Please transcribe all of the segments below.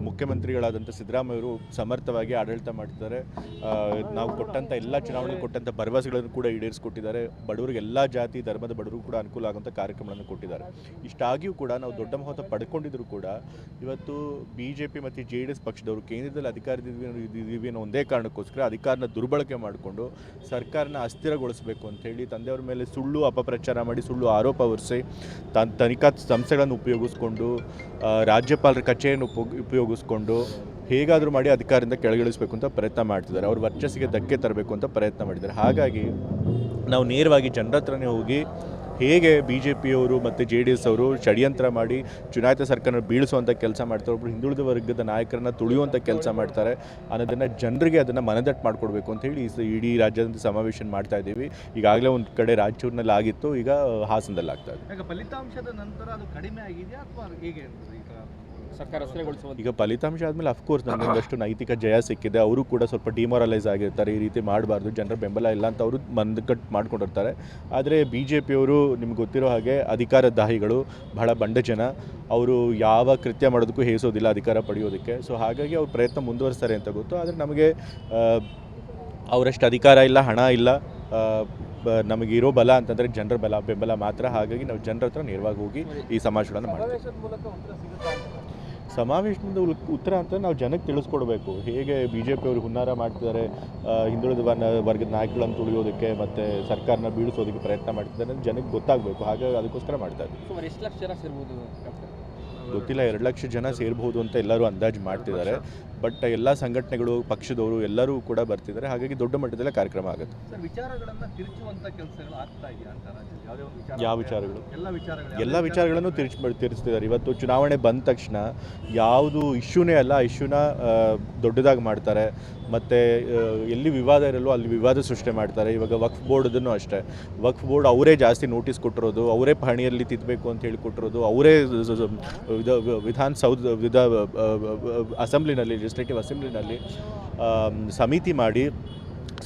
ಮುಖ್ಯಮಂತ್ರಿಗಳಾದಂಥ ಸಿದ್ದರಾಮಯ್ಯವರು ಸಮರ್ಥವಾಗಿ ಆಡಳಿತ ಮಾಡ್ತಿದ್ದಾರೆ. ನಾವು ಕೊಟ್ಟಂಥ ಎಲ್ಲ ಚುನಾವಣೆಗೆ ಕೊಟ್ಟಂಥ ಭರವಸೆಗಳನ್ನು ಕೂಡ ಈಡೇರಿಸಿಕೊಟ್ಟಿದ್ದಾರೆ. ಬಡವರಿಗೆ ಎಲ್ಲ ಜಾತಿ ಧರ್ಮದ ಬಡವರಿಗೂ ಕೂಡ ಅನುಕೂಲ ಆಗುವಂಥ ಕಾರ್ಯಕ್ರಮಗಳನ್ನು ಕೊಟ್ಟಿದ್ದಾರೆ. ಇಷ್ಟಾಗಿಯೂ ಕೂಡ ನಾವು ದೊಡ್ಡ ಮಹತ್ವ ಪಡ್ಕೊಂಡಿದ್ರು ಕೂಡ ಇವತ್ತು BJP ಮತ್ತು JDS ಪಕ್ಷದವರು ಕೇಂದ್ರದಲ್ಲಿ ಅಧಿಕಾರದಿದ್ದೀವಿ ಅನ್ನೋ ಒಂದೇ ಕಾರಣಕ್ಕೋಸ್ಕರ ಅಧಿಕಾರನ ದುರ್ಬಳಕೆ ಮಾಡಿಕೊಂಡು ಸರ್ಕಾರನ ಅಸ್ಥಿರಗೊಳಿಸಬೇಕು ಅಂತೇಳಿ ತಂದೆಯವ್ರ ಮೇಲೆ ಸುಳ್ಳು ಅಪಪ್ರಚಾರ ಮಾಡಿ ಸುಳ್ಳು ಆರೋಪ ಹೊರಿಸಿ ತನಿಖಾ ಸಂಸ್ಥೆಗಳನ್ನು ಉಪಯೋಗಿಸ್ಕೊಂಡು ರಾಜ್ಯಪಾಲರ ಕಚೇರಿಯನ್ನು ಉಪಯೋಗಿಸ್ಕೊಂಡು ಹೇಗಾದರೂ ಮಾಡಿ ಅಧಿಕಾರದಿಂದ ಕೆಳಗಿಳಿಸಬೇಕು ಅಂತ ಪ್ರಯತ್ನ ಮಾಡ್ತಿದ್ದಾರೆ. ಅವ್ರ ವರ್ಚಸ್ಸಿಗೆ ಧಕ್ಕೆ ತರಬೇಕು ಅಂತ ಪ್ರಯತ್ನ ಮಾಡಿದ್ದಾರೆ. ಹಾಗಾಗಿ ನಾವು ನೇರವಾಗಿ ಜನರ ಹತ್ರನೇ ಹೋಗಿ ಹೇಗೆ BJPಯವರು ಮತ್ತು JDS ಅವರು ಷಡ್ಯಂತ್ರ ಮಾಡಿ ಚುನಾಯಿತ ಸರ್ಕಾರನ ಬೀಳಿಸುವಂಥ ಕೆಲಸ ಮಾಡ್ತಾರೆ, ಒಬ್ಬರು ಹಿಂದುಳಿದ ವರ್ಗದ ನಾಯಕರನ್ನ ತುಳಿಯುವಂಥ ಕೆಲಸ ಮಾಡ್ತಾರೆ ಅನ್ನೋದನ್ನು ಜನರಿಗೆ ಅದನ್ನು ಮನದಟ್ಟು ಮಾಡಿಕೊಡ್ಬೇಕು ಅಂತೇಳಿ ಇಡೀ ರಾಜ್ಯದ ಸಮಾವೇಶ ಮಾಡ್ತಾ ಇದ್ದೀವಿ. ಈಗಾಗಲೇ ಒಂದು ಕಡೆ ರಾಯಚೂರಿನಲ್ಲಿ ಆಗಿತ್ತು, ಈಗ ಹಾಸನದಲ್ಲಿ ಆಗ್ತಾ ಇದೆ. ಈಗ ಫಲಿತಾಂಶದ ನಂತರ ಅದು ಕಡಿಮೆ ಆಗಿದೆಯಾ ಅಥವಾ ಹೇಗೆ ಸರ್ಕಾರ ಈಗ ಫಲಿತಾಂಶ ಆದಮೇಲೆ ಅಫ್ಕೋರ್ಸ್ ನಮಗೊಂದಷ್ಟು ನೈತಿಕ ಜಯ ಸಿಕ್ಕಿದೆ. ಅವರು ಕೂಡ ಸ್ವಲ್ಪ ಡಿಮೋರಲೈಸ್ ಆಗಿರ್ತಾರೆ, ಈ ರೀತಿ ಮಾಡಬಾರ್ದು, ಜನರ ಬೆಂಬಲ ಇಲ್ಲ ಅಂತ ಅವರು ಮಂದಕಟ್ಟು ಮಾಡ್ಕೊಂಡಿರ್ತಾರೆ. ಆದರೆ BJPಯವರು ನಿಮ್ಗೆ ಗೊತ್ತಿರೋ ಹಾಗೆ ಅಧಿಕಾರದಾಹಿಗಳು, ಬಹಳ ಬಂಡ ಜನ, ಅವರು ಯಾವ ಕೃತ್ಯ ಮಾಡೋದಕ್ಕೂ ಹೇಸೋದಿಲ್ಲ ಅಧಿಕಾರ ಪಡೆಯೋದಕ್ಕೆ. ಸೊ ಹಾಗಾಗಿ ಅವ್ರು ಪ್ರಯತ್ನ ಮುಂದುವರಿಸ್ತಾರೆ ಅಂತ ಗೊತ್ತು. ಆದರೆ ನಮಗೆ ಅವರಷ್ಟು ಅಧಿಕಾರ ಇಲ್ಲ, ಹಣ ಇಲ್ಲ, ನಮಗಿರೋ ಬಲ ಅಂತಂದರೆ ಜನರ ಬೆಂಬಲ ಮಾತ್ರ. ಹಾಗಾಗಿ ನಾವು ಜನರ ಹತ್ರ ನೇರವಾಗಿ ಹೋಗಿ ಈ ಸಮಾವೇಶಗಳನ್ನು ಮಾಡ್ತೀವಿ. ಸಮಾವೇಶದಿಂದ ಉತ್ತರ ಅಂತ ನಾವು ಜನಕ್ಕೆ ತಿಳಿಸ್ಕೊಡ್ಬೇಕು. ಹೇಗೆ BJPಯವರು ಹುನ್ನಾರ ಮಾಡ್ತಿದ್ದಾರೆ, ಹಿಂದುಳಿದ ವರ್ಗದ ನಾಯಕಗಳನ್ನು ತುಳಿಯೋದಕ್ಕೆ ಮತ್ತು ಸರ್ಕಾರನ ಬೀಳಿಸೋದಕ್ಕೆ ಪ್ರಯತ್ನ ಮಾಡ್ತಿದ್ದಾರೆ ಅಂತ ಜನಕ್ಕೆ ಗೊತ್ತಾಗಬೇಕು. ಹಾಗಾಗಿ ಅದಕ್ಕೋಸ್ಕರ ಮಾಡ್ತಾ ಇದ್ದೀವಿ. ಎಷ್ಟು ಲಕ್ಷ ಜನ ಸೇರ್ಬೋದು ಗೊತ್ತಿಲ್ಲ, 2 ಲಕ್ಷ ಜನ ಸೇರ್ಬೋದು ಅಂತ ಎಲ್ಲರೂ ಅಂದಾಜು ಮಾಡ್ತಿದ್ದಾರೆ. ಬಟ್ ಎಲ್ಲ ಸಂಘಟನೆಗಳು, ಪಕ್ಷದವರು ಎಲ್ಲರೂ ಕೂಡ ಬರ್ತಿದ್ದಾರೆ. ಹಾಗಾಗಿ ದೊಡ್ಡ ಮಟ್ಟದಲ್ಲೇ ಕಾರ್ಯಕ್ರಮ ಆಗುತ್ತೆ. ವಿಚಾರಗಳನ್ನು ತಿರುಚುವಂಥ ಕೆಲಸಗಳು ಆಗ್ತಾ ಇದೆಯಾ ಅಂತ ಯಾವ ವಿಚಾರಗಳು? ಎಲ್ಲ ವಿಚಾರಗಳನ್ನು ತಿರುಚ್ತಿದ್ದಾರೆ. ಇವತ್ತು ಚುನಾವಣೆ ಬಂದ ತಕ್ಷಣ ಯಾವುದು ಇಶ್ಯೂನೇ ಅಲ್ಲ, ಇಶ್ಯೂನ ದೊಡ್ಡದಾಗಿ ಮಾಡ್ತಾರೆ. ಮತ್ತು ಎಲ್ಲಿ ವಿವಾದ ಇರಲ್ಲೋ ಅಲ್ಲಿ ವಿವಾದ ಸೃಷ್ಟಿ ಮಾಡ್ತಾರೆ. ಇವಾಗ ವಕ್ಫ್ ಬೋರ್ಡದನ್ನು ಅಷ್ಟೇ, ವಕ್ಫ್ ಬೋರ್ಡ್ ಅವರೇ ಜಾಸ್ತಿ ನೋಟಿಸ್ ಕೊಟ್ಟಿರೋದು, ಅವರೇ ಪಹಣಿಯಲ್ಲಿ ತಿದ್ದಬೇಕು ಅಂತ ಹೇಳಿ ಕೊಟ್ಟಿರೋದು, ಅವರೇ ಅಸೆಂಬ್ಲಿನಲ್ಲಿ, ಲೆಜಿಸ್ಲೇಟಿವ್ ಅಸೆಂಬ್ಲಿನಲ್ಲಿ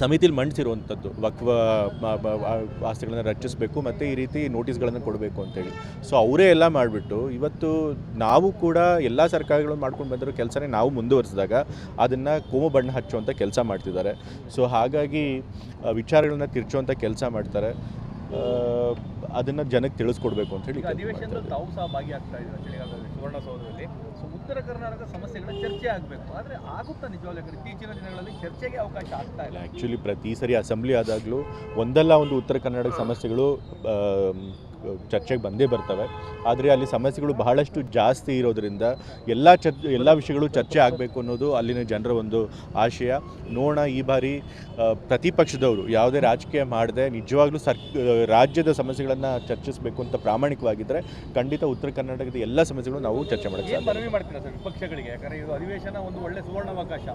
ಸಮಿತಿಲಿ ಮಂಡಿಸಿರುವಂಥದ್ದು ವಕ್ಫ್ ಆಸ್ತಿಗಳನ್ನು ರಚಿಸಬೇಕು ಮತ್ತು ಈ ರೀತಿ ನೋಟಿಸ್ಗಳನ್ನು ಕೊಡಬೇಕು ಅಂತೇಳಿ. ಸೊ ಅವರೇ ಎಲ್ಲ ಮಾಡಿಬಿಟ್ಟು ಇವತ್ತು ನಾವು ಕೂಡ ಎಲ್ಲ ಸರ್ಕಾರಗಳು ಮಾಡ್ಕೊಂಡು ಬಂದಿರೋ ಕೆಲಸನೇ ನಾವು ಮುಂದುವರಿಸಿದಾಗ ಅದನ್ನು ಕೋಮು ಬಣ್ಣ ಹಚ್ಚುವಂಥ ಕೆಲಸ ಮಾಡ್ತಿದ್ದಾರೆ. ಸೊ ಹಾಗಾಗಿ ವಿಚಾರಗಳನ್ನ ತಿರ್ಚುವಂಥ ಕೆಲಸ ಮಾಡ್ತಾರೆ. ಅದನ್ನು ಜನಕ್ಕೆ ತಿಳಿಸ್ಕೊಡ್ಬೇಕು ಅಂತ ಹೇಳಿ ಅಧಿವೇಶನದಲ್ಲಿ ತಾವು ಸಹ ಭಾಗಿಯಾಗ್ತಾ ಇದ್ದಾರೆ ಚಳಿಗಾಲದಲ್ಲಿ ಸುವರ್ಣಸೌಧದಲ್ಲಿ. ಸೊ ಉತ್ತರ ಕರ್ನಾಟಕ ಸಮಸ್ಯೆಗಳ ಚರ್ಚೆ ಆಗಬೇಕು, ಆದರೆ ಆಗುತ್ತಾ ನಿಜವಾಗ್ಲೂ? ಇತ್ತೀಚಿನ ದಿನಗಳಲ್ಲಿ ಚರ್ಚೆಗೆ ಅವಕಾಶ ಆಗ್ತಾ ಇಲ್ಲ. ಆ್ಯಕ್ಚುಲಿ ಪ್ರತಿ ಸರಿ ಅಸೆಂಬ್ಲಿ ಆದಾಗಲೂ ಒಂದಲ್ಲ ಒಂದು ಉತ್ತರ ಕರ್ನಾಟಕ ಸಮಸ್ಯೆಗಳು ಚರ್ಚೆಗೆ ಬಂದೇ ಬರ್ತವೆ. ಆದರೆ ಅಲ್ಲಿ ಸಮಸ್ಯೆಗಳು ಬಹಳಷ್ಟು ಜಾಸ್ತಿ ಇರೋದರಿಂದ ಎಲ್ಲ ವಿಷಯಗಳು ಚರ್ಚೆ ಆಗಬೇಕು ಅನ್ನೋದು ಅಲ್ಲಿನ ಜನರ ಒಂದು ಆಶಯ. ನೋಡೋಣ, ಈ ಬಾರಿ ಪ್ರತಿಪಕ್ಷದವರು ಯಾವುದೇ ರಾಜಕೀಯ ಮಾಡದೆ ನಿಜವಾಗ್ಲೂ ರಾಜ್ಯದ ಸಮಸ್ಯೆಗಳನ್ನು ಚರ್ಚಿಸಬೇಕು ಅಂತ ಪ್ರಾಮಾಣಿಕವಾಗಿದ್ದರೆ ಖಂಡಿತ ಉತ್ತರ ಕರ್ನಾಟಕದ ಎಲ್ಲ ಸಮಸ್ಯೆಗಳು ನಾವು ಚರ್ಚೆ ಮಾಡೋಕ್ಕೆ ಮನವಿ ಮಾಡ್ತೀರಾ ಸರ್ ವಿಪಕ್ಷಗಳಿಗೆ? ಯಾಕಂದರೆ ಇದು ಅಧಿವೇಶನ ಒಂದು ಒಳ್ಳೆ ಸುವರ್ಣಾವಕಾಶ,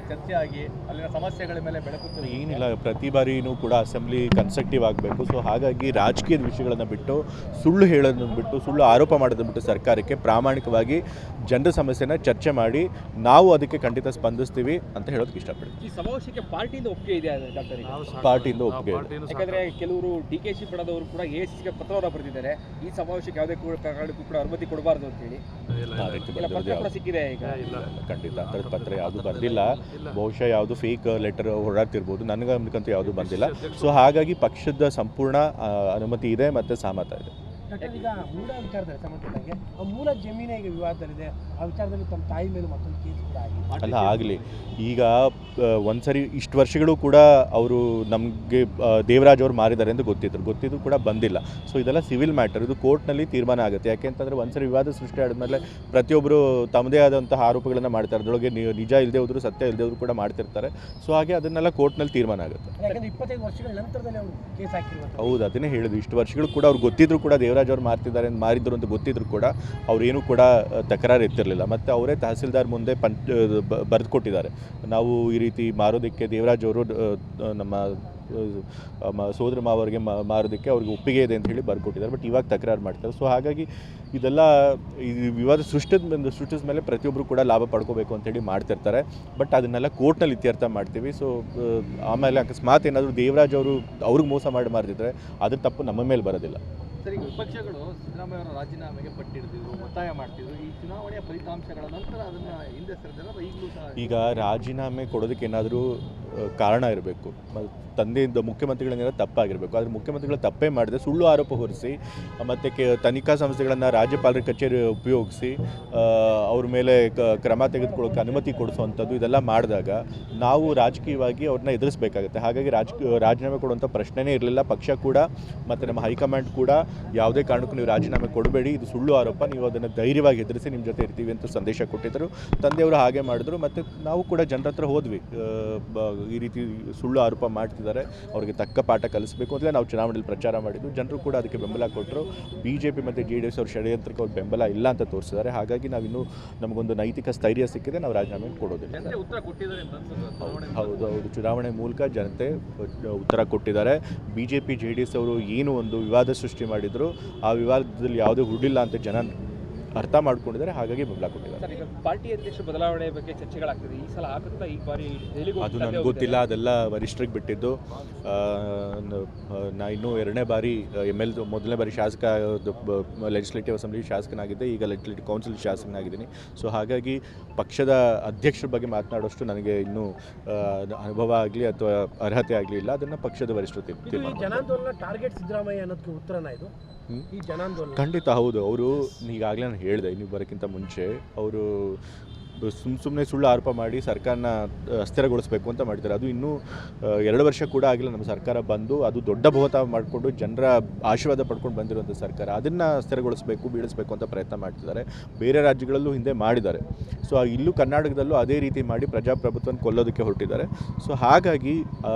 ಚರ್ಚೆ ಆಗಿ ಅಲ್ಲಿನ ಸಮಸ್ಯೆಗಳ ಮೇಲೆ ಬೆಳಕು. ಏನಿಲ್ಲ, ಪ್ರತಿ ಬಾರಿನೂ ಕೂಡ ಅಸೆಂಬ್ಲಿ ಕನ್ಸ್ಟ್ರಕ್ಟಿವ್ ಆಗಬೇಕು. ಸೊ ಹಾಗಾಗಿ ರಾಜಕೀಯದ ವಿಷಯಗಳನ್ನು ಬಿಟ್ಟು, ಸುಳ್ಳು ಹೇಳೋದನ್ನು ಬಿಟ್ಟು, ಸುಳ್ಳು ಆರೋಪ ಮಾಡೋದನ್ನು ಬಿಟ್ಟು ಸರ್ಕಾರಕ್ಕೆ ಪ್ರಾಮಾಣಿಕವಾಗಿ ಜನರ ಸಮಸ್ಯೆನ ಚರ್ಚೆ ಮಾಡಿ ನಾವು ಅದಕ್ಕೆ ಖಂಡಿತ ಸ್ಪಂದಿಸ್ತೀವಿ ಅಂತ ಹೇಳೋದಕ್ಕೆ ಇಷ್ಟಪಡ್ತೀನಿ. ಈ ಸಮಾವೇಶಕ್ಕೆ ಪಾರ್ಟಿಯಿಂದ ಒಪ್ಪಿಗೆ ಇದೆಯಾ ಡಾಕ್ಟರ್? ಪಾರ್ಟಿಯಿಂದ ಒಪ್ಪಿಗೆ ಇದೆ. ಯಾಕಂದರೆ ಕೆಲವರು DKC ಪಡೆದವರು ಕೂಡ ACCಗೆ ಪತ್ರವನ್ನು ಬರೆದಿದ್ದಾರೆ, ಈ ಸಮಾವೇಶಕ್ಕೆ ಯಾವುದೇ ಕಾರಣಕ್ಕೂ ಕೂಡ ಅನುಮತಿ ಕೊಡಬಾರ್ದು ಅಂತೇಳಿ. ಸಿಕ್ಕಿದೆ ಈಗ? ಖಂಡಿತ ಅಂಥದ್ದು ಪತ್ರ ಯಾವುದು ಬಂದಿಲ್ಲ. ಬಹುಶಃ ಯಾವುದು ಫೇಕ್ ಲೆಟರ್ ಹೊರಡ್ತಿರ್ಬೋದು, ನನಗಂತೂ ಯಾವುದು ಬಂದಿಲ್ಲ. ಸೊ ಹಾಗಾಗಿ ಪಕ್ಷದ ಸಂಪೂರ್ಣ ಅನುಮತಿ ಇದೆ ಮತ್ತು ಸಹಮತ ಇದೆ. ಈಗ ಮೂಲ ವಿಚಾರದಲ್ಲಿ ಸಂಬಂಧಪಟ್ಟಂಗೆ ಮೂಲ ಜಮೀನೇ ಈಗ ವಿವಾದದಲ್ಲಿದೆ. ಆ ವಿಚಾರದಲ್ಲಿ ತಮ್ಮ ತಾಯಿ ಮೇಲೆ ಮತ್ತೊಂದು ಕೇಸ್ ಕೂಡ ಆಗಿದೆ. ಅಲ್ಲ, ಆಗಲಿ. ಈಗ ಒಂದ್ಸರಿ ಇಷ್ಟು ವರ್ಷಗಳು ಕೂಡ ಅವರು ನಮಗೆ ದೇವರಾಜ್ ಅವರು ಮಾರಿದ್ದಾರೆ ಅಂತ ಗೊತ್ತಿದ್ದು ಕೂಡ ಬಂದಿಲ್ಲ. ಸೊ ಇದೆಲ್ಲ ಸಿವಿಲ್ ಮ್ಯಾಟರ್, ಇದು ಕೋರ್ಟ್ನಲ್ಲಿ ತೀರ್ಮಾನ ಆಗುತ್ತೆ. ಯಾಕೆಂತಂದರೆ ಒಂದ್ಸರಿ ವಿವಾದ ಸೃಷ್ಟಿ ಆದಮೇಲೆ ಪ್ರತಿಯೊಬ್ಬರು ತಮ್ಮದೇ ಆದಂತಹ ಆರೋಪಗಳನ್ನು ಮಾಡ್ತಾರೆ. ಅದರೊಳಗೆ ನಿಜ ಇಲ್ಲದೆ ಹೋದ್ರು, ಸತ್ಯ ಇಲ್ಲದೆ ಹೋದ್ರು ಕೂಡ ಮಾಡ್ತಿರ್ತಾರೆ. ಸೊ ಹಾಗೆ ಅದನ್ನೆಲ್ಲ ಕೋರ್ಟ್ನಲ್ಲಿ ತೀರ್ಮಾನ ಆಗುತ್ತೆ. ಯಾಕಂದರೆ 25 ವರ್ಷಗಳ ನಂತರದಲ್ಲಿ ಅವರು ಕೇಸ್ ಹಾಕಿರುವಂಥ. ಹೌದು, ಅದನ್ನೇ ಹೇಳಿದ್ರು. ಇಷ್ಟು ವರ್ಷಗಳು ಕೂಡ ಅವ್ರು ಗೊತ್ತಿದ್ರು ಕೂಡ ದೇವರಾಜ್ ಅವ್ರು ಮಾರಿದ್ರು ಅಂತ ಗೊತ್ತಿದ್ರು ಕೂಡ ಅವ್ರೇನು ಕೂಡ ತಕರಾರು ಎತ್ತಿರಲಿಲ್ಲ. ಮತ್ತು ಅವರೇ ತಹಸೀಲ್ದಾರ್ ಮುಂದೆ ಬರೆದು ಕೊಟ್ಟಿದ್ದಾರೆ, ನಾವು ಈ ರೀತಿ ಮಾರೋದಕ್ಕೆ ದೇವರಾಜ್ ಅವರು ನಮ್ಮ ಸೋದರ ಮಾವರಿಗೆ ಮಾರೋದಕ್ಕೆ ಅವ್ರಿಗೆ ಒಪ್ಪಿಗೆ ಇದೆ ಅಂತ ಹೇಳಿ ಬರ್ಕೊಟ್ಟಿದ್ದಾರೆ. ಬಟ್ ಇವಾಗ ತಕರಾರು ಮಾಡ್ತಾರೆ. ಸೊ ಹಾಗಾಗಿ ಇದೆಲ್ಲ ಈ ವಿವಾದ ಸೃಷ್ಟಿಸಿದ ಮೇಲೆ ಪ್ರತಿಯೊಬ್ಬರು ಕೂಡ ಲಾಭ ಪಡ್ಕೋಬೇಕು ಅಂತೇಳಿ ಮಾಡ್ತಿರ್ತಾರೆ. ಬಟ್ ಅದನ್ನೆಲ್ಲ ಕೋರ್ಟ್ನಲ್ಲಿ ಇತ್ಯರ್ಥ ಮಾಡ್ತೀವಿ. ಸೊ ಆಮೇಲೆ ಅಕಸ್ಮಾತ್ ಏನಾದರೂ ದೇವರಾಜ್ ಅವರು ಅವ್ರಿಗೆ ಮೋಸ ಮಾಡಿ ಮಾರಿದ್ರೆ ಅದ್ರ ತಪ್ಪು ನಮ್ಮ ಮೇಲೆ ಬರೋದಿಲ್ಲ. ಸರಿ, ವಿಪಕ್ಷಗಳು ಸಿದ್ದರಾಮಯ್ಯ ಅವರ ರಾಜೀನಾಮೆಗೆ ಪಟ್ಟಿಡ್ತಿದ್ರು, ಒತ್ತಾಯ ಮಾಡ್ತಿದ್ರು. ಈ ಚುನಾವಣೆಯ ಫಲಿತಾಂಶಗಳ ನಂತರ ಅದನ್ನು ಹಿಂದೆ ಸರಿದಿಲ್ಲ ಈಗಲೂ ಸಹ ಈಗ ರಾಜೀನಾಮೆ ಕೊಡೋದಕ್ಕೆ ಏನಾದರೂ ಕಾರಣ ಇರಬೇಕು, ತಂದೆಯಿಂದ ಮುಖ್ಯಮಂತ್ರಿಗಳೇನಾದ್ರು ತಪ್ಪಾಗಿರಬೇಕು. ಆದರೆ ಮುಖ್ಯಮಂತ್ರಿಗಳ ತಪ್ಪೇ ಮಾಡಿದೆ ಸುಳ್ಳು ಆರೋಪ ಹೊರಿಸಿ ಮತ್ತು ತನಿಖಾ ಸಂಸ್ಥೆಗಳನ್ನು ರಾಜ್ಯಪಾಲರ ಕಚೇರಿ ಉಪಯೋಗಿಸಿ ಅವ್ರ ಮೇಲೆ ಕ್ರಮ ತೆಗೆದುಕೊಳ್ಳೋಕ್ಕೆ ಅನುಮತಿ ಕೊಡಿಸುವಂಥದ್ದು ಇದೆಲ್ಲ ಮಾಡಿದಾಗ ನಾವು ರಾಜಕೀಯವಾಗಿ ಅವ್ರನ್ನ ಎದುರಿಸಬೇಕಾಗುತ್ತೆ. ಹಾಗಾಗಿ ರಾಜೀನಾಮೆ ಕೊಡುವಂಥ ಪ್ರಶ್ನೆನೇ ಇರಲಿಲ್ಲ. ಪಕ್ಷ ಕೂಡ ಮತ್ತು ನಮ್ಮ ಹೈಕಮಾಂಡ್ ಕೂಡ ಯಾವುದೇ ಕಾರಣಕ್ಕೂ ನೀವು ರಾಜೀನಾಮೆ ಕೊಡಬೇಡಿ, ಇದು ಸುಳ್ಳು ಆರೋಪ, ನೀವು ಅದನ್ನು ಧೈರ್ಯವಾಗಿ ಎದುರಿಸಿ ನಿಮ್ಮ ಜೊತೆ ಇರ್ತೀವಿ ಅಂತ ಸಂದೇಶ ಕೊಟ್ಟಿದ್ದರು. ತಂದೆಯವರು ಹಾಗೆ ಮಾಡಿದ್ರು ಮತ್ತು ನಾವು ಕೂಡ ಜನರ ಹತ್ರ ಹೋದ್ವಿ. ಈ ರೀತಿ ಸುಳ್ಳು ಆರೋಪ ಮಾಡ್ತಿದ್ದಾರೆ, ಅವರಿಗೆ ತಕ್ಕ ಪಾಠ ಕಲಿಸಬೇಕು ಅಂತಲೇ ನಾವು ಚುನಾವಣೆಯಲ್ಲಿ ಪ್ರಚಾರ ಮಾಡಿದ್ದು. ಜನರು ಕೂಡ ಅದಕ್ಕೆ ಬೆಂಬಲ ಕೊಟ್ಟರು. BJP ಮತ್ತು JDS ಅವ್ರ ಷಡ್ಯಂತ್ರಕ್ಕೆ ಅವ್ರ ಬೆಂಬಲ ಇಲ್ಲ ಅಂತ ತೋರಿಸಿದ್ದಾರೆ. ಹಾಗಾಗಿ ನಾವಿನ್ನೂ ನಮಗೊಂದು ನೈತಿಕ ಸ್ಥೈರ್ಯ ಸಿಕ್ಕಿದೆ, ನಾವು ರಾಜೀನಾಮೆ ಕೊಡೋದಿಲ್ಲ. ಹೌದು, ಚುನಾವಣೆ ಮೂಲಕ ಜನತೆ ಉತ್ತರ ಕೊಟ್ಟಿದ್ದಾರೆ. BJP JDS ಅವರು ಏನು ಒಂದು ವಿವಾದ ಸೃಷ್ಟಿ ಮಾಡಿದ್ರು, ಆ ವಿವಾದದಲ್ಲಿ ಯಾವುದೇ ಹುಡಿಲ್ಲ ಅಂತ ಜನ ಅರ್ಥ ಮಾಡ್ಕೊಂಡಿದ್ದಾರೆ. ಹಾಗಾಗಿ ಬೆಂಬಲ ಕೊಟ್ಟಿದ್ದಾರೆ. ಈಗ ಪಾರ್ಟಿ ಅಧ್ಯಕ್ಷ ಬದಲಾವಣೆ ಬಗ್ಗೆ ಚರ್ಚೆಗಳಾಗ್ತದೆ, ಈ ಸಲ ಆಗುತ್ತಾ? ಈ ಬಾರಿ ಅದು ನನಗೆ ಗೊತ್ತಿಲ್ಲ, ಅದೆಲ್ಲ ವರಿಷ್ಠರಿಗೆ ಬಿಟ್ಟಿದ್ದು. ನಾ ಇನ್ನೂ 2ನೇ ಬಾರಿ ಮೊದಲನೇ ಬಾರಿ ಶಾಸಕ ಲೆಜಿಸ್ಲೇಟಿವ್ ಅಸೆಂಬ್ಲಿ ಶಾಸಕನಾಗಿದ್ದೆ, ಈಗ ಲೆಜಿಸ್ಲೇಟಿವ್ ಕೌನ್ಸಿಲ್ ಶಾಸಕನಾಗಿದ್ದೀನಿ. ಸೊ ಹಾಗಾಗಿ ಪಕ್ಷದ ಅಧ್ಯಕ್ಷರ ಬಗ್ಗೆ ಮಾತನಾಡೋಷ್ಟು ನನಗೆ ಇನ್ನೂ ಅನುಭವ ಆಗಲಿ ಅಥವಾ ಅರ್ಹತೆ ಆಗಲಿಲ್ಲ. ಅದನ್ನು ಪಕ್ಷದ ವರಿಷ್ಠರು ಜನಾಂದೋಲನ ಟಾರ್ಗೆಟ್ ಸಿದ್ದರಾಮಯ್ಯ ಅನ್ನೋದಕ್ಕೆ ಉತ್ತರನ ಇದು? ಈ ಜನಾಂದೋಲನ ಖಂಡಿತ ಹೌದು. ಅವರು ಈಗಾಗಲೇ ನಾನು ಹೇಳಿದೆ, ನೀವು ಬರೋಕ್ಕಿಂತ ಮುಂಚೆ ಅವರು ಸುಮ್ಮನೆ ಸುಳ್ಳು ಆರೋಪ ಮಾಡಿ ಸರ್ಕಾರನ ಅಸ್ಥಿರಗೊಳಿಸಬೇಕು ಅಂತ ಮಾಡ್ತಾರೆ. ಅದು ಇನ್ನೂ 2 ವರ್ಷ ಕೂಡ ಆಗಿಲ್ಲ ನಮ್ಮ ಸರ್ಕಾರ ಬಂದು, ಅದು ದೊಡ್ಡ ಬಹುಮತ ಮಾಡಿಕೊಂಡು ಜನರ ಆಶೀರ್ವಾದ ಪಡ್ಕೊಂಡು ಬಂದಿರುವಂಥ ಸರ್ಕಾರ. ಅದನ್ನು ಅಸ್ಥಿರಗೊಳಿಸಬೇಕು, ಬೀಳಿಸಬೇಕು ಅಂತ ಪ್ರಯತ್ನ ಮಾಡ್ತಿದ್ದಾರೆ. ಬೇರೆ ರಾಜ್ಯಗಳಲ್ಲೂ ಹಿಂದೆ ಮಾಡಿದ್ದಾರೆ. ಸೊ ಇಲ್ಲೂ ಕರ್ನಾಟಕದಲ್ಲೂ ಅದೇ ರೀತಿ ಮಾಡಿ ಪ್ರಜಾಪ್ರಭುತ್ವನ ಕೊಲ್ಲೋದಕ್ಕೆ ಹೊರಟಿದ್ದಾರೆ. ಸೊ ಹಾಗಾಗಿ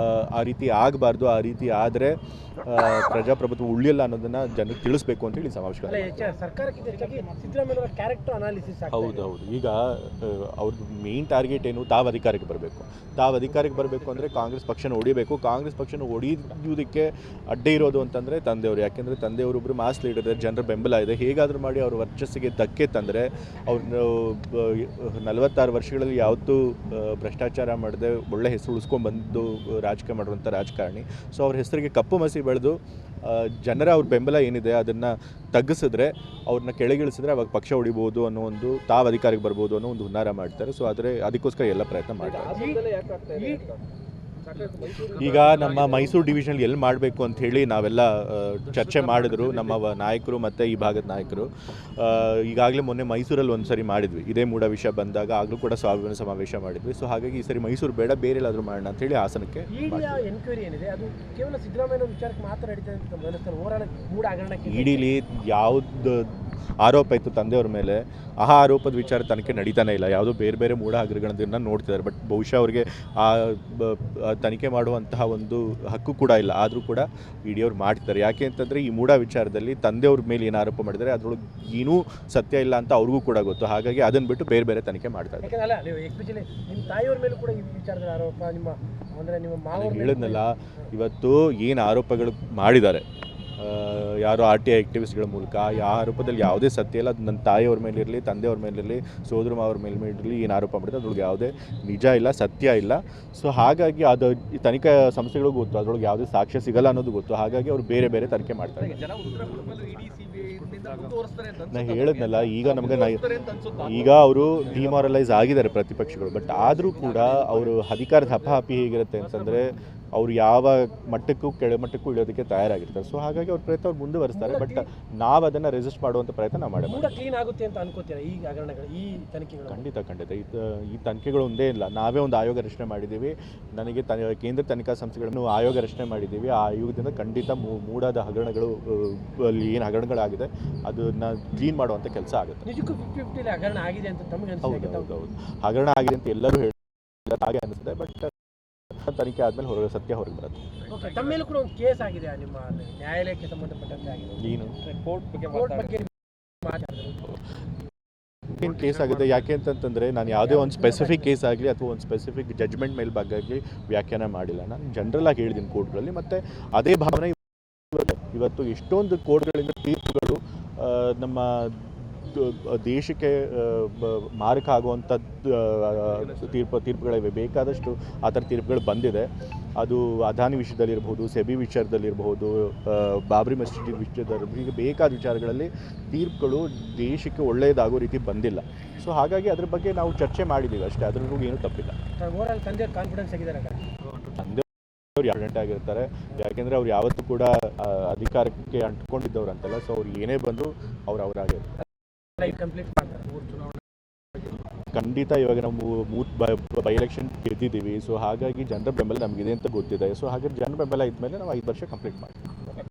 ಆ ರೀತಿ ಆಗಬಾರ್ದು. ಆ ರೀತಿ ಆದರೆ ಪ್ರಜಾಪ್ರಭುತ್ವ ಉಳಿಯಲ್ಲ ಅನ್ನೋದನ್ನು ಜನರಿಗೆ ತಿಳಿಸ್ಬೇಕು ಅಂತೇಳಿ ಸಮಾವೇಶ. ಸರ್ಕಾರಕ್ಕಿಂತ ಹೆಚ್ಚಾಗಿ ಸಿದ್ದರಾಮಯ್ಯ ಕ್ಯಾರೆಕ್ಟರ್ ಅನಾಲಿಸಿಸ್. ಹೌದು. ಈಗ ಅವ್ರದ್ದು ಮೇನ್ ಟಾರ್ಗೆಟ್ ಏನು, ತಾವು ಅಧಿಕಾರಕ್ಕೆ ಬರಬೇಕು. ತಾವು ಅಧಿಕಾರಕ್ಕೆ ಬರಬೇಕು ಅಂದರೆ ಕಾಂಗ್ರೆಸ್ ಪಕ್ಷನ ಹೊಡಿಬೇಕು. ಕಾಂಗ್ರೆಸ್ ಪಕ್ಷನ ಹೊಡೆಯೋದಕ್ಕೆ ಅಡ್ಡ ಇರೋದು ಅಂತಂದರೆ ತಂದೆಯವರು. ಯಾಕೆಂದರೆ ತಂದೆಯವರೊಬ್ಬರು ಮಾಸ್ ಲೀಡರ್, ಜನರ ಬೆಂಬಲ ಇದೆ. ಹೇಗಾದರೂ ಮಾಡಿ ಅವ್ರ ವರ್ಚಸ್ಸಿಗೆ ಧಕ್ಕೆ ತಂದರೆ, ಅವ್ರನ್ನ 46 ವರ್ಷಗಳಲ್ಲಿ ಯಾವತ್ತೂ ಭ್ರಷ್ಟಾಚಾರ ಮಾಡದೆ ಒಳ್ಳೆ ಹೆಸರು ಉಳಿಸ್ಕೊಂಡ್ಬಂದು ರಾಜಕೀಯ ಮಾಡುವಂಥ ರಾಜಕಾರಣಿ. ಸೊ ಅವ್ರ ಹೆಸರಿಗೆ ಕಪ್ಪು ಮಸಿ ಬೆಳೆದು ಜನರ ಅವ್ರ ಬೆಂಬಲ ಏನಿದೆ ಅದನ್ನು ತಗ್ಗಿಸಿದ್ರೆ, ಅವ್ರನ್ನ ಕೆಳಗಿಳಿಸಿದ್ರೆ ಅವಾಗ ಪಕ್ಷ ಹೊಡಿಬೋದು ಅನ್ನೋ ಒಂದು, ತಾವು ಅಧಿಕಾರಕ್ಕೆ ಬರ್ಬೋದು ಅನ್ನೋ ಒಂದು ಹುನ್ನಾರ ಮಾಡ್ತಾರೆ. ಸೊ ಆದರೆ ಅದಕ್ಕೋಸ್ಕರ ಎಲ್ಲ ಪ್ರಯತ್ನ ಮಾಡ್ತಾರೆ. ಈಗ ನಮ್ಮ ಮೈಸೂರು ಡಿವಿಷನ್ ಎಲ್ಲಿ ಮಾಡಬೇಕು ಅಂತ ಹೇಳಿ ನಾವೆಲ್ಲ ಚರ್ಚೆ ಮಾಡಿದ್ರು ನಮ್ಮ ನಾಯಕರು ಮತ್ತು ಈ ಭಾಗದ ನಾಯಕರು. ಈಗಾಗಲೇ ಮೊನ್ನೆ ಮೈಸೂರಲ್ಲಿ ಒಂದು ಸರಿ ಮಾಡಿದ್ವಿ, ಇದೇ ಮೂಢ ವಿಷಯ ಬಂದಾಗ, ಆಗಲೂ ಕೂಡ ಸ್ವಾಭಿಮಾನ ಸಮಾವೇಶ ಮಾಡಿದ್ವಿ. ಸೊ ಹಾಗಾಗಿ ಈ ಸರಿ ಮೈಸೂರು ಬೇಡ, ಬೇರೆ ಎಲ್ಲಾದರೂ ಮಾಡೋಣ ಅಂತೇಳಿ ಹಾಸನಕ್ಕೆ ಎನ್ಕ್ವೈರಿ ಏನಿದೆ ಅದು ಕೇವಲ ಸಿದ್ದರಾಮಯ್ಯ ವಿಚಾರಕ್ಕೆ ಮಾತ್ರ ನಡೀತದೆ ಅಂತ ಗಮನಿಸ್ತಾರೆ. ಓವರಾಲ್ ಮೂಢ ಹಗರಣಕ್ಕೆ ಇಡೀಲಿ ಯಾವ್ದು ಆರೋಪ ಇತ್ತು ತಂದೆಯವ್ರ ಮೇಲೆ, ಆ ಆರೋಪದ ವಿಚಾರ ತನಿಖೆ ನಡೀತಾನೆ ಇಲ್ಲ. ಯಾವುದೋ ಬೇರೆ ಬೇರೆ ಮೂಢ ಹಗರಣಗಳನ್ನ ನೋಡ್ತಿದ್ದಾರೆ. ಬಟ್ ಬಹುಶಃ ಅವ್ರಿಗೆ ಆ ತನಿಖೆ ಮಾಡುವಂತಹ ಒಂದು ಹಕ್ಕು ಕೂಡ ಇಲ್ಲ. ಆದರೂ ಕೂಡ ಇಡಿ ಅವ್ರು ಮಾಡ್ತಿದ್ದಾರೆ. ಯಾಕೆ ಅಂತಂದರೆ ಈ ಮೂಢ ವಿಚಾರದಲ್ಲಿ ತಂದೆಯವ್ರ ಮೇಲೆ ಏನು ಆರೋಪ ಮಾಡಿದ್ದಾರೆ ಅದರೊಳಗೆ ಏನೂ ಸತ್ಯ ಇಲ್ಲ ಅಂತ ಅವ್ರಿಗೂ ಕೂಡ ಗೊತ್ತು. ಹಾಗಾಗಿ ಅದನ್ನು ಬಿಟ್ಟು ಬೇರೆ ಬೇರೆ ತನಿಖೆ ಮಾಡ್ತಾರೆ. ಯಾಕಂದ್ರೆ ನೀವು ಎಸ್ಪೆಷಲಿ ನಿಮ್ಮ ತಾಯಿಯವ್ರ ಮೇಲೂ ಕೂಡ ಈ ವಿಚಾರದ ಆರೋಪ, ನಿಮ್ಮ ಮಾವ ಹೇಳಿದ್ನಲ್ಲ, ಇವತ್ತು ಏನು ಆರೋಪಗಳು ಮಾಡಿದ್ದಾರೆ ಯಾರೋ RTI ಆ್ಯಕ್ಟಿವಿಸ್ಟ್ಗಳ ಮೂಲಕ, ಆ ಆರೋಪದಲ್ಲಿ ಯಾವುದೇ ಸತ್ಯ ಇಲ್ಲ. ಅದು ನನ್ನ ತಾಯಿಯವ್ರ ಮೇಲಿರಲಿ, ತಂದೆಯವ್ರ ಮೇಲಿರಲಿ, ಸೋದರ ಮಾವ್ರ ಮೇಲಿರಲಿ ಏನು ಆರೋಪ ಮಾಡಿದ್ರೆ ಅದ್ರೊಳಗೆ ಯಾವುದೇ ನಿಜ ಇಲ್ಲ, ಸತ್ಯ ಇಲ್ಲ. ಸೊ ಹಾಗಾಗಿ ಅದು ಈ ತನಿಖಾ ಸಂಸ್ಥೆಗಳಿಗೂ ಗೊತ್ತು, ಅದರೊಳಗೆ ಯಾವುದೇ ಸಾಕ್ಷ್ಯ ಸಿಗಲ್ಲ ಅನ್ನೋದು ಗೊತ್ತು. ಹಾಗಾಗಿ ಅವರು ಬೇರೆ ಬೇರೆ ತನಿಖೆ ಮಾಡ್ತಾರೆ. ನಾನು ಹೇಳಿದ್ನಲ್ಲ, ಈಗ ಅವರು ಡಿಮಾರಲೈಸ್ ಆಗಿದ್ದಾರೆ ಪ್ರತಿಪಕ್ಷಗಳು. ಬಟ್ ಆದರೂ ಕೂಡ ಅವರು ಅಧಿಕಾರದ ಹಪಾಹಪಿ ಹೇಗಿರುತ್ತೆ ಅಂತಂದರೆ, ಅವರು ಯಾವ ಮಟ್ಟಕ್ಕೂ ಕೆಳಮಟ್ಟಕ್ಕೂ ಇಳಿಯೋದಕ್ಕೆ ತಯಾರಾಗಿರ್ತಾರೆ. ಸೊ ಹಾಗಾಗಿ ಅವ್ರ ಪ್ರಯತ್ನ ಅವ್ರು ಮುಂದುವರಿಸ್ತಾರೆ. ಬಟ್ ನಾವು ಅದನ್ನು ರೆಸಿಸ್ಟ್ ಮಾಡುವಂಥ ಪ್ರಯತ್ನ ನಾವು ಮಾಡಬೇಕು. ಕ್ಲೀನ್ ಆಗುತ್ತೆ ಅಂತ ಅನ್ಕೋತೀರಾ ಈ ಹಗರಣಗಳು, ಈ ತನಿಖೆಗಳು? ಖಂಡಿತ ಈ ತನಿಖೆಗಳು ಒಂದೇ ಇಲ್ಲ. ನಾವೇ ಒಂದು ಆಯೋಗ ರಚನೆ ಮಾಡಿದ್ದೀವಿ. ನನಗೆ ಕೇಂದ್ರ ತನಿಖಾ ಸಂಸ್ಥೆಗಳನ್ನು ಆಯೋಗ ರಚನೆ ಮಾಡಿದ್ದೀವಿ. ಆ ಆಯೋಗದಿಂದ ಖಂಡಿತ ಮೂಡಾದ ಹಗರಣಗಳು, ಅಲ್ಲಿ ಏನು ಹಗರಣಗಳಾಗಿದೆ ಅದನ್ನು ಕ್ಲೀನ್ ಮಾಡುವಂಥ ಕೆಲಸ ಆಗುತ್ತೆ. ನಿಜಕ್ಕೂ 50-50 ಹಗರಣ ಆಗಿದೆ ಅಂತ ತಮಗೆ ಅನಿಸುತ್ತೆ? ಹೌದು, ಹಗರಣ ಆಗಿದೆ ಅಂತ ಎಲ್ಲರೂ ಹೇಳಿ ಹಾಗೆ ಅನಿಸುತ್ತೆ. ಬಟ್ ತನಿಖೆ ಆದಮೇಲೆ ಸತ್ಯ ಹೊರಗೆ ಬರುತ್ತೆ. ಓಕೆ, ತಮ್ಮ ಮೇಲೂ ಕೂಡ ಒಂದು ಕೇಸ್ ಆಗಿದೆ, ನಿಮ್ಮ ನ್ಯಾಯಾಲಯಕ್ಕೆ ಸಂಬಂಧಪಟ್ಟಂತೆ ಆಗಿದೆ. ಏನು ಕೋರ್ಟ್ ಬಗ್ಗೆ ಏನು ಕೇಸ್ ಆಗಿದೆ? ಯಾಕೆ ಅಂತಂತಂದರೆ, ನಾನು ಯಾವುದೇ ಒಂದು ಸ್ಪೆಸಿಫಿಕ್ ಕೇಸ್ ಆಗಲಿ ಅಥವಾ ಒಂದು ಸ್ಪೆಸಿಫಿಕ್ ಜಡ್ಜ್ಮೆಂಟ್ ಮೇಲೆ ಬಗ್ಗೆ ವ್ಯಾಖ್ಯಾನ ಮಾಡಿಲ್ಲ. ನಾನು ಜನರಲ್ ಆಗಿ ಹೇಳಿದ್ದೀನಿ ಕೋರ್ಟ್ಗಳಲ್ಲಿ. ಮತ್ತು ಅದೇ ಭಾವನೆ ಇವತ್ತು ಎಷ್ಟೊಂದು ಕೋರ್ಟ್ಗಳಿಂದ ತೀರ್ಪುಗಳು ನಮ್ಮ ದೇಶಕ್ಕೆ ಮಾರಕ ಆಗುವಂಥದ್ದು ತೀರ್ಪುಗಳಿವೆ. ಬೇಕಾದಷ್ಟು ಆ ಥರ ತೀರ್ಪುಗಳು ಬಂದಿದೆ. ಅದು ಅದಾನಿ ವಿಷಯದಲ್ಲಿರ್ಬೋದು, ಸೆಬಿ ವಿಚಾರದಲ್ಲಿರ್ಬೋದು, ಬಾಬ್ರಿ ಮಸೀದಿ ವಿಷಯದಲ್ಲಿರ್ಬೋದು, ಹೀಗೆ ಬೇಕಾದ ವಿಚಾರಗಳಲ್ಲಿ ತೀರ್ಪುಗಳು ದೇಶಕ್ಕೆ ಒಳ್ಳೆಯದಾಗೋ ರೀತಿ ಬಂದಿಲ್ಲ. ಸೊ ಹಾಗಾಗಿ ಅದ್ರ ಬಗ್ಗೆ ನಾವು ಚರ್ಚೆ ಮಾಡಿದ್ದೀವಿ ಅಷ್ಟೇ, ಅದ್ರಲ್ಲೂ ಏನೂ ತಪ್ಪಿಲ್ಲ. ಓವರಾಲ್ ತಂದೆ ಕಾನ್ಫಿಡೆನ್ಸ್ ಆಗಿದ್ದಾರೆ ತಂದೆ ಅವ್ರು ಕಾನ್ಫಿಡೆಂಟ್ ಆಗಿರ್ತಾರೆ. ಯಾಕೆಂದರೆ ಅವ್ರು ಯಾವತ್ತೂ ಕೂಡ ಅಧಿಕಾರಕ್ಕೆ ಅಂಟ್ಕೊಂಡಿದ್ದವ್ರು ಅಂತಲ್ಲ. ಸೊ ಅವ್ರು ಏನೇ ಬಂದರೂ ಅವರಾಗಿರ್ತಾರೆ. ಕಂಪ್ಲೀಟ್ ಮಾಡ್ತಾರೆ ಖಂಡಿತ. ಇವಾಗ ನಾವು ಬೈ ಎಲೆಕ್ಷನ್ ಗೆದ್ದಿದ್ದೀವಿ. ಸೊ ಹಾಗಾಗಿ ಜನರ ಬೆಂಬಲ ನಮಗಿದೆ ಅಂತ ಗೊತ್ತಿದೆ. ಸೊ ಹಾಗಾಗಿ ಜನರ ಬೆಂಬಲ ಇದ್ಮೇಲೆ ನಾವು 5 ವರ್ಷ ಕಂಪ್ಲೀಟ್ ಮಾಡ್ತೀವಿ.